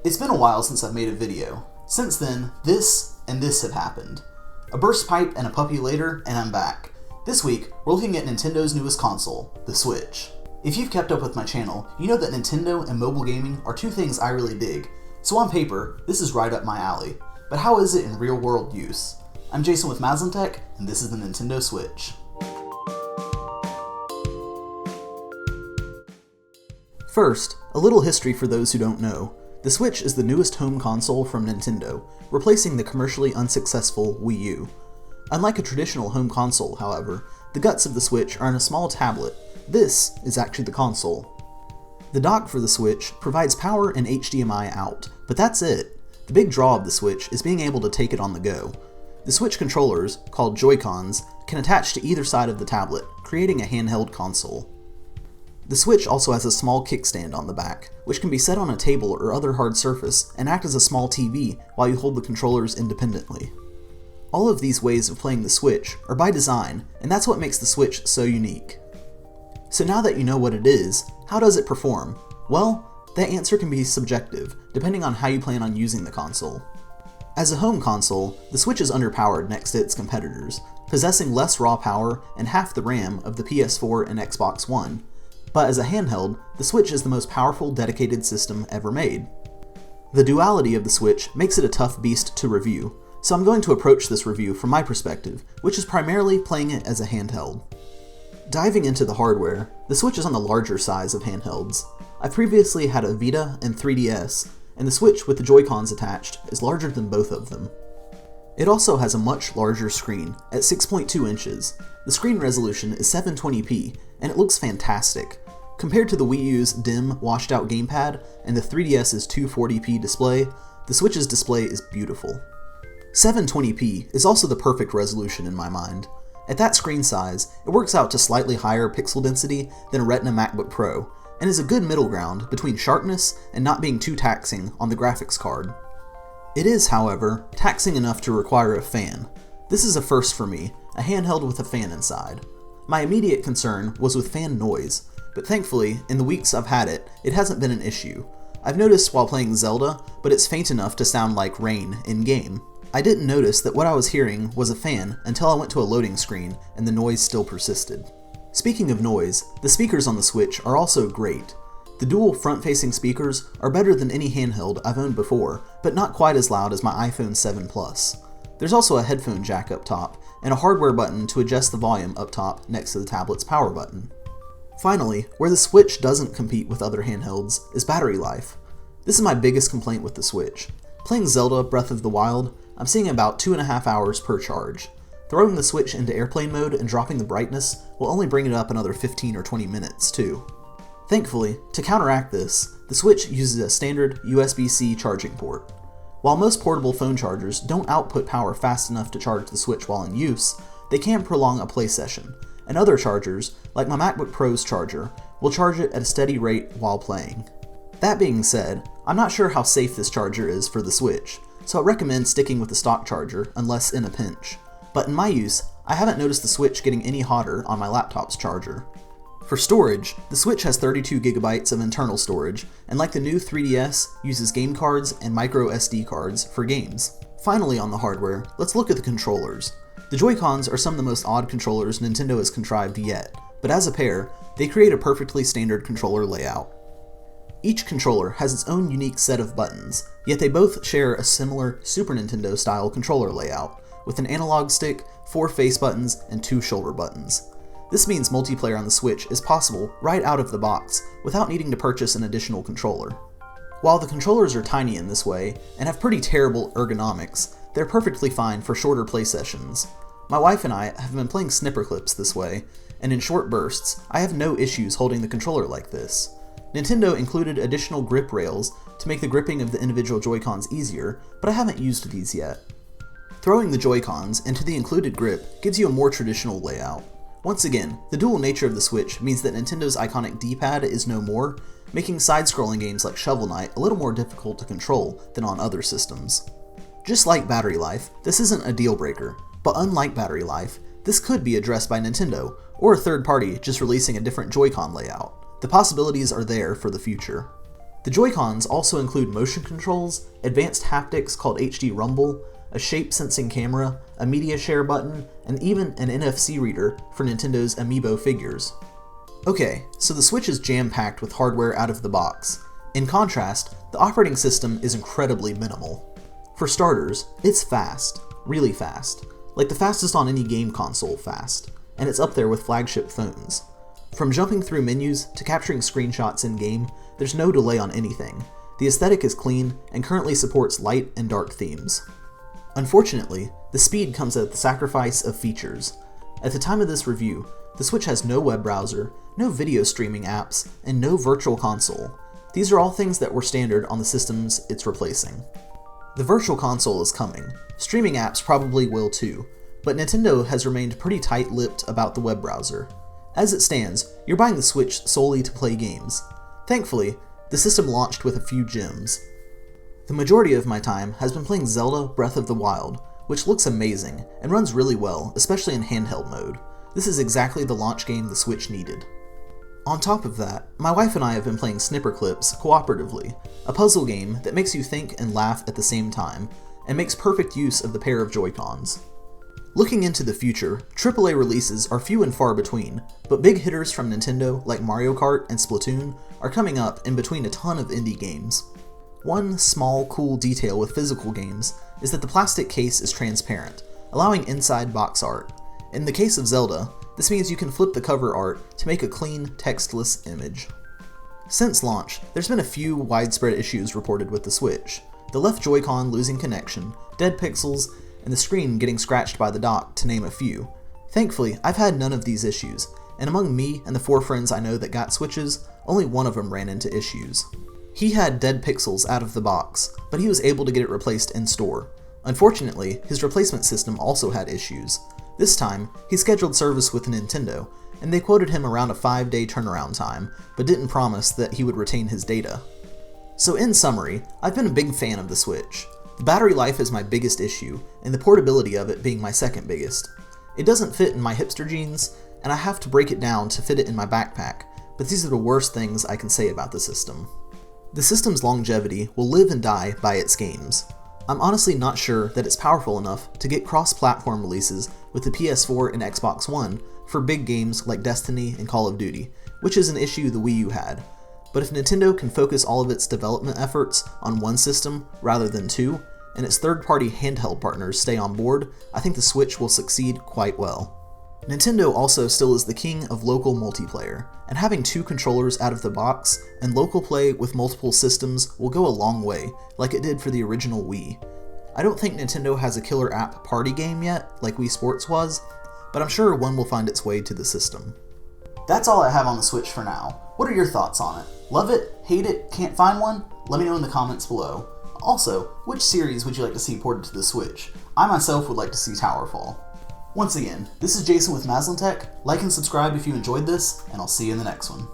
It's been a while since I've made a video. Since then, this and this have happened. A burst pipe and a puppy later, and I'm back. This week, we're looking at Nintendo's newest console, the Switch. If you've kept up with my channel, you know that Nintendo and mobile gaming are two things I really dig, so on paper, this is right up my alley. But how is it in real-world use? I'm Jason with Mazlintech, and this is the Nintendo Switch. First, a little history for those who don't know. The Switch is the newest home console from Nintendo, replacing the commercially unsuccessful Wii U. Unlike a traditional home console, however, the guts of the Switch are in a small tablet. This is actually the console. The dock for the Switch provides power and HDMI out, but that's it. The big draw of the Switch is being able to take it on the go. The Switch controllers, called Joy-Cons, can attach to either side of the tablet, creating a handheld console. The Switch also has a small kickstand on the back, which can be set on a table or other hard surface and act as a small TV while you hold the controllers independently. All of these ways of playing the Switch are by design, and that's what makes the Switch so unique. So now that you know what it is, how does it perform? Well, that answer can be subjective, depending on how you plan on using the console. As a home console, the Switch is underpowered next to its competitors, possessing less raw power and half the RAM of the PS4 and Xbox One. But as a handheld, the Switch is the most powerful dedicated system ever made. The duality of the Switch makes it a tough beast to review, so I'm going to approach this review from my perspective, which is primarily playing it as a handheld. Diving into the hardware, the Switch is on the larger size of handhelds. I previously had a Vita and 3DS, and the Switch with the Joy-Cons attached is larger than both of them. It also has a much larger screen, at 6.2 inches. The screen resolution is 720p, and it looks fantastic. Compared to the Wii U's dim, washed-out gamepad and the 3DS's 240p display, the Switch's display is beautiful. 720p is also the perfect resolution in my mind. At that screen size, it works out to slightly higher pixel density than a Retina MacBook Pro, and is a good middle ground between sharpness and not being too taxing on the graphics card. It is, however, taxing enough to require a fan. This is a first for me, a handheld with a fan inside. My immediate concern was with fan noise, but thankfully, in the weeks I've had it, it hasn't been an issue. I've noticed while playing Zelda, but it's faint enough to sound like rain in-game. I didn't notice that what I was hearing was a fan until I went to a loading screen and the noise still persisted. Speaking of noise, the speakers on the Switch are also great. The dual front-facing speakers are better than any handheld I've owned before, but not quite as loud as my iPhone 7 Plus. There's also a headphone jack up top, and a hardware button to adjust the volume up top next to the tablet's power button. Finally, where the Switch doesn't compete with other handhelds is battery life. This is my biggest complaint with the Switch. Playing Zelda Breath of the Wild, I'm seeing about 2.5 hours per charge. Throwing the Switch into airplane mode and dropping the brightness will only bring it up another 15 or 20 minutes too. Thankfully, to counteract this, the Switch uses a standard USB-C charging port. While most portable phone chargers don't output power fast enough to charge the Switch while in use, they can prolong a play session, and other chargers, like my MacBook Pro's charger, will charge it at a steady rate while playing. That being said, I'm not sure how safe this charger is for the Switch, so I recommend sticking with the stock charger unless in a pinch. But in my use, I haven't noticed the Switch getting any hotter on my laptop's charger. For storage, the Switch has 32GB of internal storage, and like the new 3DS, uses game cards and micro SD cards for games. Finally on the hardware, let's look at the controllers. The Joy-Cons are some of the most odd controllers Nintendo has contrived yet, but as a pair, they create a perfectly standard controller layout. Each controller has its own unique set of buttons, yet they both share a similar Super Nintendo-style controller layout, with an analog stick, 4 face buttons, and 2 shoulder buttons. This means multiplayer on the Switch is possible right out of the box, without needing to purchase an additional controller. While the controllers are tiny in this way, and have pretty terrible ergonomics, they're perfectly fine for shorter play sessions. My wife and I have been playing Snipper Clips this way, and in short bursts, I have no issues holding the controller like this. Nintendo included additional grip rails to make the gripping of the individual Joy-Cons easier, but I haven't used these yet. Throwing the Joy-Cons into the included grip gives you a more traditional layout. Once again, the dual nature of the Switch means that Nintendo's iconic D-pad is no more, making side-scrolling games like Shovel Knight a little more difficult to control than on other systems. Just like battery life, this isn't a deal breaker, but unlike battery life, this could be addressed by Nintendo, or a third party just releasing a different Joy-Con layout. The possibilities are there for the future. The Joy-Cons also include motion controls, advanced haptics called HD Rumble, a shape-sensing camera, a media share button, and even an NFC reader for Nintendo's Amiibo figures. Okay, so the Switch is jam-packed with hardware out of the box. In contrast, the operating system is incredibly minimal. For starters, it's fast, really fast, like the fastest on any game console fast, and it's up there with flagship phones. From jumping through menus to capturing screenshots in-game, there's no delay on anything. The aesthetic is clean and currently supports light and dark themes. Unfortunately, the speed comes at the sacrifice of features. At the time of this review, the Switch has no web browser, no video streaming apps, and no virtual console. These are all things that were standard on the systems it's replacing. The virtual console is coming. Streaming apps probably will too, but Nintendo has remained pretty tight-lipped about the web browser. As it stands, you're buying the Switch solely to play games. Thankfully, the system launched with a few gems. The majority of my time has been playing Zelda Breath of the Wild, which looks amazing and runs really well, especially in handheld mode. This is exactly the launch game the Switch needed. On top of that, my wife and I have been playing Snipper Clips cooperatively, a puzzle game that makes you think and laugh at the same time, and makes perfect use of the pair of Joy-Cons. Looking into the future, AAA releases are few and far between, but big hitters from Nintendo like Mario Kart and Splatoon are coming up in between a ton of indie games. One small, cool detail with physical games is that the plastic case is transparent, allowing inside box art. In the case of Zelda, this means you can flip the cover art to make a clean, textless image. Since launch, there's been a few widespread issues reported with the Switch. The left Joy-Con losing connection, dead pixels, and the screen getting scratched by the dock, to name a few. Thankfully, I've had none of these issues, and among me and the 4 friends I know that got Switches, only one of them ran into issues. He had dead pixels out of the box, but he was able to get it replaced in store. Unfortunately, his replacement system also had issues. This time, he scheduled service with Nintendo, and they quoted him around a 5-day turnaround time, but didn't promise that he would retain his data. So in summary, I've been a big fan of the Switch. The battery life is my biggest issue, and the portability of it being my second biggest. It doesn't fit in my hipster jeans, and I have to break it down to fit it in my backpack, but these are the worst things I can say about the system. The system's longevity will live and die by its games. I'm honestly not sure that it's powerful enough to get cross-platform releases with the PS4 and Xbox One for big games like Destiny and Call of Duty, which is an issue the Wii U had. But if Nintendo can focus all of its development efforts on one system rather than two, and its third-party handheld partners stay on board, I think the Switch will succeed quite well. Nintendo also still is the king of local multiplayer, and having 2 controllers out of the box and local play with multiple systems will go a long way, like it did for the original Wii. I don't think Nintendo has a killer app party game yet, like Wii Sports was, but I'm sure one will find its way to the system. That's all I have on the Switch for now. What are your thoughts on it? Love it? Hate it? Can't find one? Let me know in the comments below. Also, which series would you like to see ported to the Switch? I myself would like to see Towerfall. Once again, this is Jason with Maslin Tech. Like and subscribe if you enjoyed this, and I'll see you in the next one.